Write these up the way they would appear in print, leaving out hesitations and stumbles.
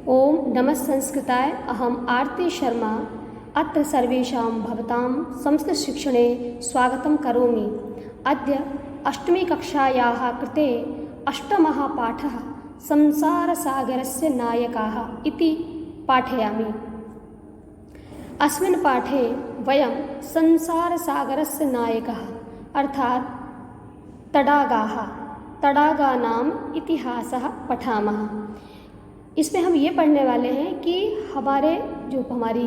ओम नमः संस्कृताय अहम आरती शर्मा अत्र सर्वेषां भवतां संस्कृतशिक्षणे स्वागतं करोमि। अद्य अष्टमी कक्षायाः कृते अष्टमः पाठः संसारसागरस्य नायकाः इति पाठयामि। अस्मिन् पाठे वयं संसारसागरस्य नायकः अर्थात् तडागानाम् इतिहासः पठामः। इसमें हम ये पढ़ने वाले हैं कि हमारी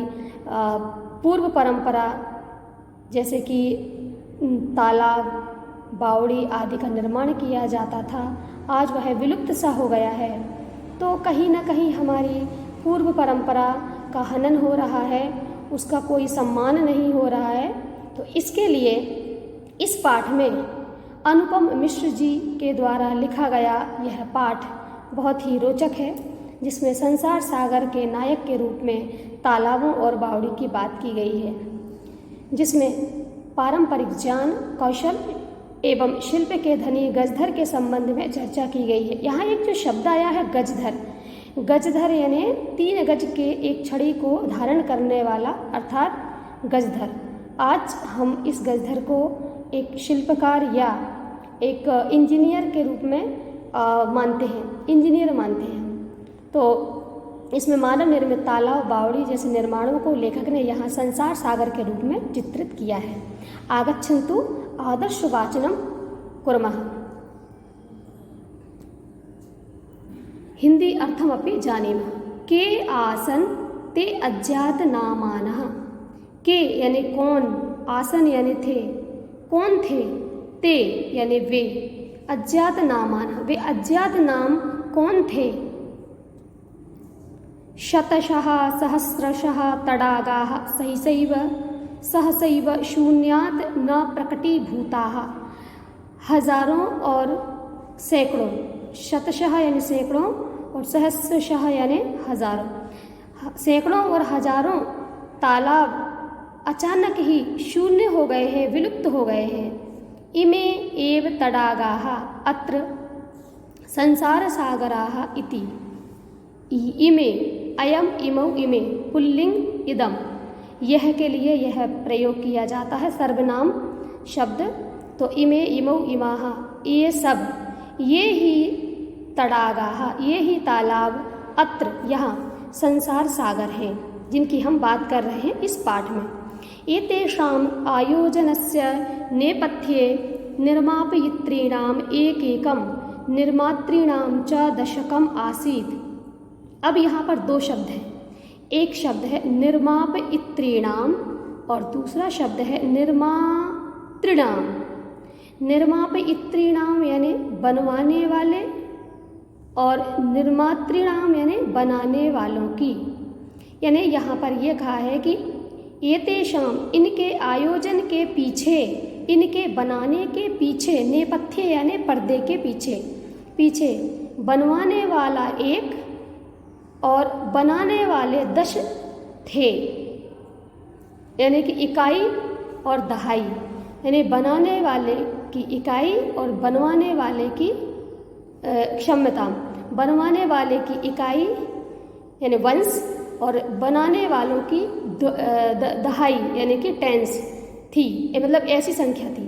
पूर्व परंपरा जैसे कि तालाब, बावड़ी आदि का निर्माण किया जाता था, आज वह विलुप्त सा हो गया है। तो कहीं ना कहीं हमारी पूर्व परंपरा का हनन हो रहा है, उसका कोई सम्मान नहीं हो रहा है। तो इसके लिए इस पाठ में अनुपम मिश्र जी के द्वारा लिखा गया यह पाठ बहुत ही रोचक है, जिसमें संसार सागर के नायक के रूप में तालाबों और बावड़ी की बात की गई है, जिसमें पारंपरिक ज्ञान, कौशल एवं शिल्प के धनी गजधर के संबंध में चर्चा की गई है। यहाँ एक जो शब्द आया है गजधर यानी 3 गज के एक छड़ी को धारण करने वाला अर्थात गजधर। आज हम इस गजधर को एक शिल्पकार या एक इंजीनियर के रूप में मानते हैं। तो इसमें मानव निर्मित तालाब, बावड़ी जैसे निर्माणों को लेखक ने यहाँ संसार सागर के रूप में चित्रित किया है। आगच्छन्तु आदर्शवाचनं कुर्मः। हिंदी अर्थमपि जानीमः। के आसन ते अज्ञातनामानः। के यानी कौन, आसन यानी थे, कौन थे, ते यानी वे, अज्ञातनामानः वे अज्ञात नाम कौन थे। शतशः सहस्रशः तडागाः सहसैव शून्यात् न प्रकटीभूताः। हजारों और सैकड़ों, शतशः यानी सैकड़ों और सहस्रशः यानी हजारों, सैकड़ों और हजारों तालाब अचानक ही शून्य हो गए हैं, विलुप्त हो गए हैं। इमे एव तडागाः अत्र संसारसागराः इति। इमे अयम इमौ इमे पुल्लिंग इदम, यह के लिए यह प्रयोग किया जाता है सर्वनाम शब्द। तो इमे इमौ इमाः ये सब, ये ही तडागाः ये ही तालाब अत्र यहाँ संसार सागर हैं जिनकी हम बात कर रहे हैं इस पाठ में। एतेषाम् आयोजनस्य नेपथ्ये निर्मापयित्रीणाम् एकैकं निर्मातॄणां च दशकम् आसीत्। अब यहाँ पर 2 शब्द हैं, एक शब्द है निर्मापयित्रीणाम और दूसरा शब्द है निर्मातॄणाम। निर्मापयित्रीणाम यानी बनवाने वाले और निर्मातॄणाम यानी बनाने वालों की। यानी यहाँ पर यह कहा है कि एतेषाम इनके आयोजन के पीछे, इनके बनाने के पीछे, नेपथ्य यानी पर्दे के पीछे बनवाने वाला एक और बनाने वाले 10 थे। यानी कि इकाई और दहाई, यानी बनाने वाले की इकाई और बनवाने वाले की बनवाने वाले की इकाई यानी वंश और बनाने वालों की दहाई यानी कि टेंस थी, मतलब ऐसी संख्या थी।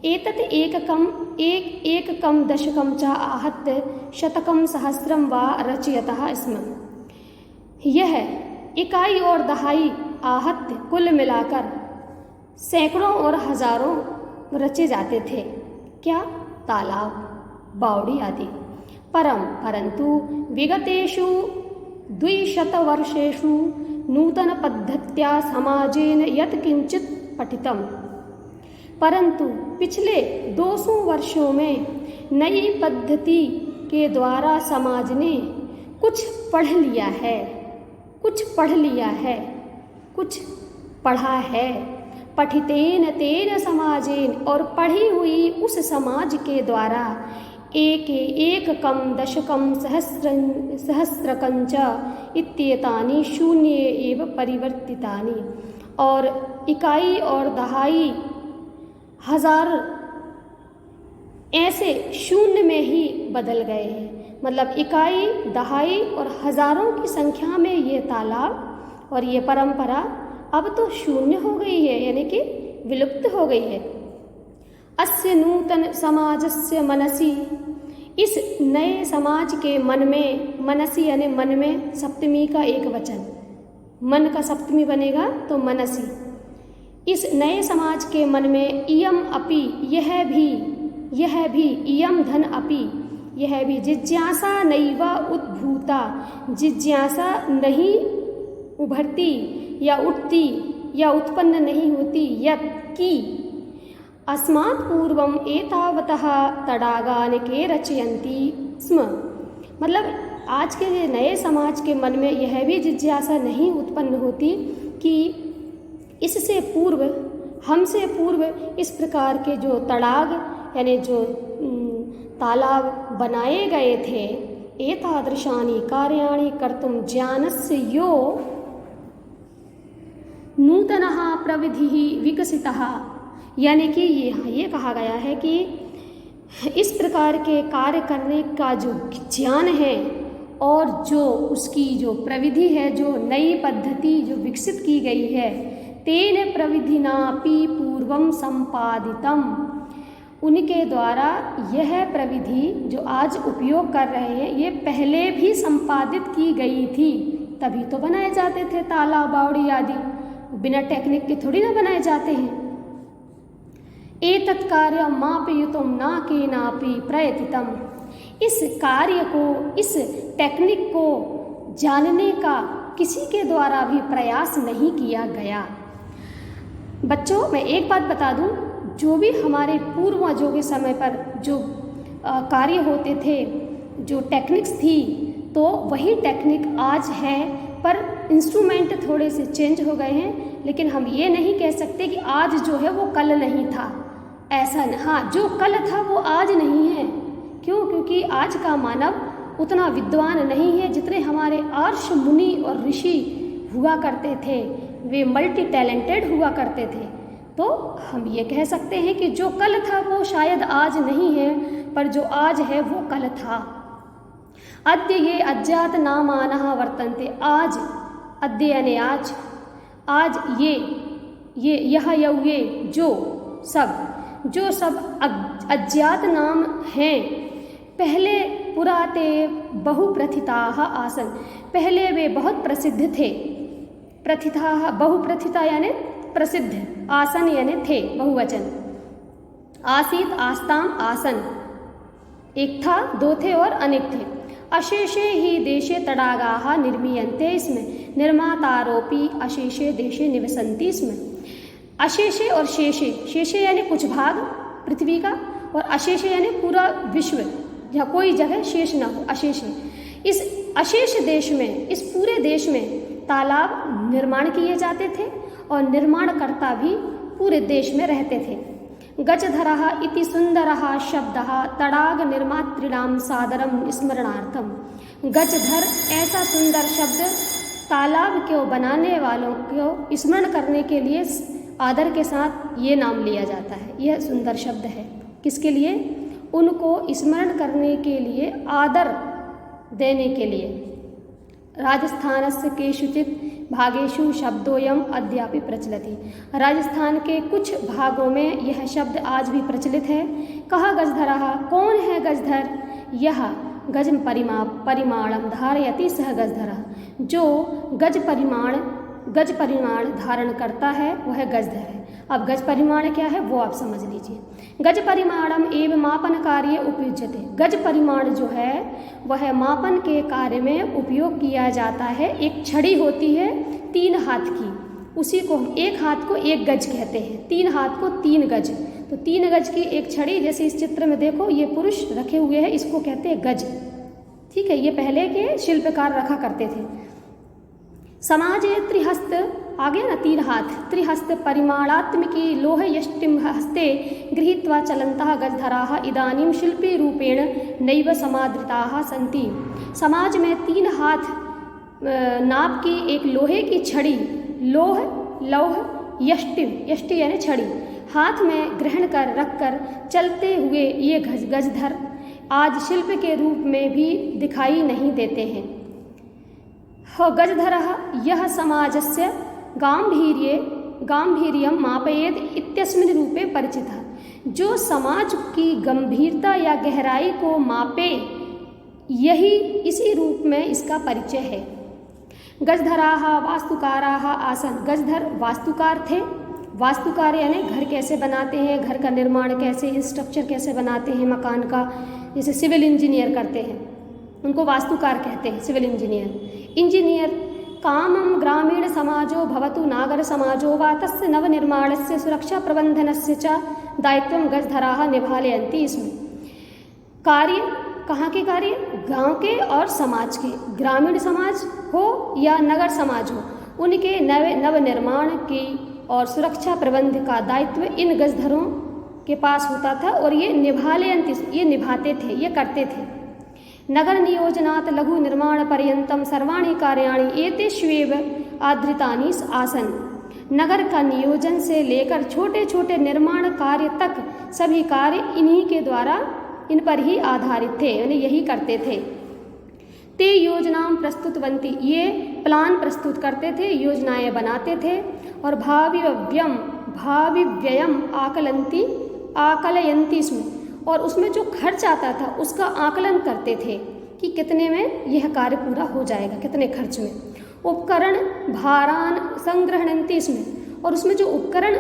एतत् एककं दशकं च आहत्य शतकं सहस्रं वा रचयतः स्म। यह इकाई और दहाई आहत्य कुल मिलाकर सैकड़ों और हजारों रचे जाते थे। क्या? तालाब, बावड़ी आदि। परंतु विगतेषु 200 वर्षेषु नूतन पद्धत्या समाजेन यत् किंचित पठितम्। परंतु पिछले 200 वर्षों में नई पद्धति के द्वारा समाज ने कुछ पढ़ लिया है। पठितेन तेन समाजेन, और पढ़ी हुई उस समाज के द्वारा एककं दशकं सहस्रकं च इत्येतानि शून्ये एव परिवर्तितानि। और इकाई और दहाई, हजार ऐसे शून्य में ही बदल गए हैं। मतलब इकाई, दहाई और हजारों की संख्या में ये तालाब और ये परंपरा अब तो शून्य हो गई है, यानी कि विलुप्त हो गई है। अस्य नूतन समाजस्य मनसी, इस नए समाज के मन में, मनसी यानी मन में सप्तमी का एक वचन, मन का सप्तमी बनेगा तो मनसी। इस नए समाज के मन में इयम अपि, यह भी इयम धन अपि, यह भी जिज्ञासा नैव उद्भूता, जिज्ञासा नहीं उभरती या उठती या उत्पन्न नहीं होती, यत् की अस्मात् पूर्वम एतावतः तडागान के रचयन्ति स्म। मतलब आज के नए समाज के मन में यह भी जिज्ञासा नहीं उत्पन्न होती कि इससे पूर्व, हमसे पूर्व इस प्रकार के जो तडाग यानी जो तालाब बनाए गए थे, एतादृशानि कार्याणि कर्तुं ज्ञानस्य यो नूतनः प्रविधिः विकसितः, यानी कि ये कहा गया है कि इस प्रकार के कार्य करने का जो ज्ञान है और जो उसकी जो प्रविधि है, जो नई पद्धति जो विकसित की गई है, तेन प्रविधिनापि पूर्वम संपादितम, उनके द्वारा यह प्रविधि जो आज उपयोग कर रहे हैं ये पहले भी संपादित की गई थी, तभी तो बनाए जाते थे तालाब, बावड़ी आदि, बिना टेक्निक के थोड़ी ना बनाए जाते हैं। एतत् कार्य मापयितुं न केनापि प्रयतितम्, इस कार्य को, इस टेक्निक को जानने का किसी के द्वारा भी प्रयास नहीं किया गया। बच्चों, मैं एक बात बता दूं, जो भी हमारे पूर्वजों के समय पर जो कार्य होते थे, जो टेक्निक्स थी, तो वही टेक्निक आज है, पर इंस्ट्रूमेंट थोड़े से चेंज हो गए हैं। लेकिन हम ये नहीं कह सकते कि आज जो है वो कल नहीं था, ऐसा नहीं। हाँ, जो कल था वो आज नहीं है। क्यों? क्योंकि आज का मानव उतना विद्वान नहीं है जितने हमारे आर्ष मुनि और ऋषि हुआ करते थे, वे मल्टी टैलेंटेड हुआ करते थे। तो हम ये कह सकते हैं कि जो कल था वो शायद आज नहीं है, पर जो आज है वो कल था। अद्य ये अज्ञात नामानः वर्तन्ते, आज, अद्य यानी आज, आज ये जो सब अज्ञात नाम हैं, पहले पुराते बहुप्रथिताः आसन्, पहले वे बहुत प्रसिद्ध थे। प्रथिताः, बहुप्रथिता यानी प्रसिद्ध, आसन यानी थे, बहुवचन। आसीत, आस्ताम, आसन, एक था, दो थे और अनेक थे। अशेषे ही देशे तडागाः निर्मीयन्ते स्म, निर्मातारोपि अशेषे देशे निवसन्ति स्म। अशेषे और शेषे, शेषे यानी कुछ भाग पृथ्वी का, और अशेषे यानी पूरा विश्व, जहाँ कोई जगह शेष ना हो, अशेषे। इस अशेष देश में, इस पूरे देश में तालाब निर्माण किए जाते थे और निर्माणकर्ता भी पूरे देश में रहते थे। गजधरः इति सुंदरः शब्दः तडाग निर्मातॄणां सादरं स्मरणार्थम। गजधर ऐसा सुंदर शब्द तालाब को बनाने वालों को स्मरण करने के लिए आदर के साथ ये नाम लिया जाता है। यह सुंदर शब्द है किसके लिए? उनको स्मरण करने के लिए, आदर देने के लिए। राजस्थानस्य केषुचित् भागेषु शब्दोऽयम् अद्यापि प्रचलति। राजस्थान के कुछ भागों में यह शब्द आज भी प्रचलित है। कः गजधरः, कौन है गजधर? यह गज परिमाणम धारयति सह गजधरः, जो गज परिमाण धारण करता है वह गजधर है। अब गज परिमाण क्या है वो आप समझ लीजिए। गज परिमाणम एवं मापन कार्य उपयुज्यते। गज परिमाण जो है वह मापन के कार्य में उपयोग किया जाता है। एक छड़ी होती है 3 हाथ की, उसी को हम एक हाथ को 1 गज कहते हैं, 3 हाथ को 3 गज। तो 3 गज की एक छड़ी, जैसे इस चित्र में देखो ये पुरुष रखे हुए हैं, इसको कहते हैं गज। ठीक है, ये पहले के शिल्पकार रखा करते थे। समाजे त्रिहस्त, आ गया ना 3 हाथ, त्रिहस्त परिमाणात्मिकी लोह यष्टिम हस्ते गृहीत्वा चलन्तः गजधराः इदानीं शिल्पी रूपेण नैव समादृताः सन्ति। समाज में 3 हाथ नाप की एक लोहे की छड़ी, लौह यष्टि यानी छड़ी, हाथ में ग्रहण कर रखकर चलते हुए ये गजधर आज शिल्प के रूप में भी दिखाई नहीं देते हैं। गजधरः यह समाजस्य गांभीर्यं मापयेत् इत्यस्मिन् रूपे परिचितः। जो समाज की गंभीरता या गहराई को मापे, यही इसी रूप में इसका परिचय है। गजधराः वास्तुकाराः आसन्। गजधर वास्तुकार थे। वास्तुकार यानी घर कैसे बनाते हैं, घर का निर्माण कैसे, स्ट्रक्चर कैसे बनाते हैं मकान का, जैसे सिविल इंजीनियर करते हैं, उनको वास्तुकार कहते हैं, सिविल इंजीनियर। कामं ग्रामीण समाजो भवतु नागर समाजो वा तस्य नवनिर्माणस्य सुरक्षा प्रबंधनस्य च दायित्वं गजधराः निभालयन्ति। इसमें कार्य कहाँ के कार्य? गांव के और समाज के, ग्रामीण समाज हो या नगर समाज हो, उनके नवनिर्माण की और सुरक्षा प्रबंध का दायित्व इन गजधरों के पास होता था और ये निभालयन्ति, ये निभाते थे, ये करते थे। नगर नियोजनात् लघु निर्माण पर्यंतम सर्वाणि कार्याणि एतेष्वेव आधृतानि आसन्। नगर का नियोजन से लेकर छोटे छोटे निर्माण कार्य तक सभी कार्य इन्हीं के द्वारा, इन पर ही आधारित थे, यानी यही करते थे। ते योजनाएं प्रस्तुतवन्ति, ये प्लान प्रस्तुत करते थे, योजनाएं बनाते थे। और भावी व्ययम आकलयन्ति इसमें, और उसमें जो खर्च आता था उसका आकलन करते थे कि कितने में यह कार्य पूरा हो जाएगा, कितने खर्च में। उपकरण भारान संग्रहणन्ति इसमें, और उसमें जो उपकरण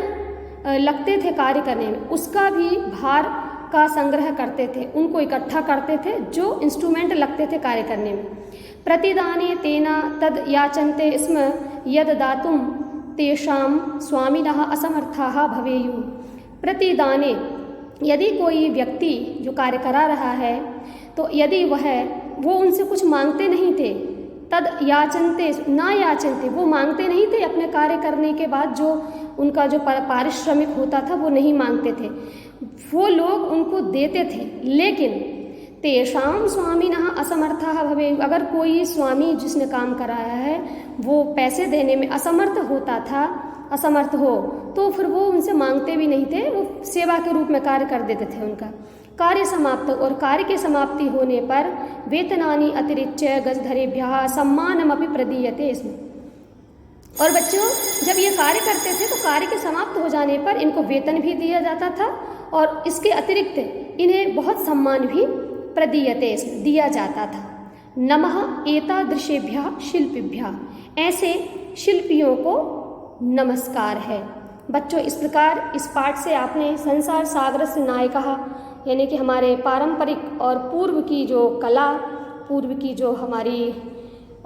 लगते थे कार्य करने में उसका भी भार का संग्रह करते थे, उनको इकट्ठा करते थे जो इंस्ट्रूमेंट लगते थे कार्य करने में। प्रतिदाने तेना तद याचन्ते स्म यद दातुं तेषां स्वामिनः असमर्थाः भवेयुः। प्रतिदाने, यदि कोई व्यक्ति जो कार्य करा रहा है तो यदि वो उनसे कुछ मांगते नहीं थे, तद याचनते ना याचनते, वो मांगते नहीं थे अपने कार्य करने के बाद, जो उनका जो पारिश्रमिक होता था वो नहीं मांगते थे, वो लोग उनको देते थे। लेकिन तेषां स्वामिनः असमर्थाः भवेयुः, अगर कोई स्वामी जिसने काम कराया है वो पैसे देने में असमर्थ हो तो फिर वो उनसे मांगते भी नहीं थे, वो सेवा के रूप में कार्य कर देते थे उनका। कार्य समाप्त, और कार्य की समाप्ति होने पर वेतनानि अतिरिच्य गजधरेभ्यः सम्मानमपि प्रदीयते इसमें। और बच्चों, जब ये कार्य करते थे तो कार्य के समाप्त हो जाने पर इनको वेतन भी दिया जाता था और इसके अतिरिक्त इन्हें बहुत सम्मान भी प्रदीयते इसमें दिया जाता था। नमः एतादृशेभ्यः शिल्पिभ्यः, ऐसे शिल्पियों को नमस्कार है। बच्चों, इस प्रकार इस पाठ से आपने संसार सागरस्य नायकः, यानी कि हमारे पारंपरिक और पूर्व की जो कला, पूर्व की जो हमारी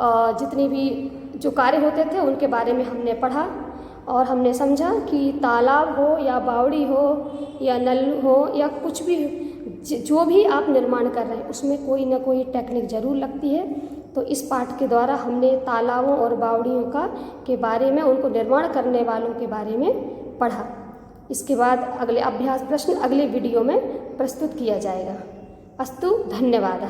जितनी भी जो कार्य होते थे उनके बारे में हमने पढ़ा और हमने समझा कि तालाब हो या बावड़ी हो या नल हो या कुछ भी, जो भी आप निर्माण कर रहे हैं उसमें कोई ना कोई टेक्निक ज़रूर लगती है। तो इस पाठ के द्वारा हमने तालाबों और बावड़ियों के बारे में, उनको निर्माण करने वालों के बारे में पढ़ा। इसके बाद अगले अभ्यास प्रश्न अगले वीडियो में प्रस्तुत किया जाएगा। अस्तु, धन्यवाद।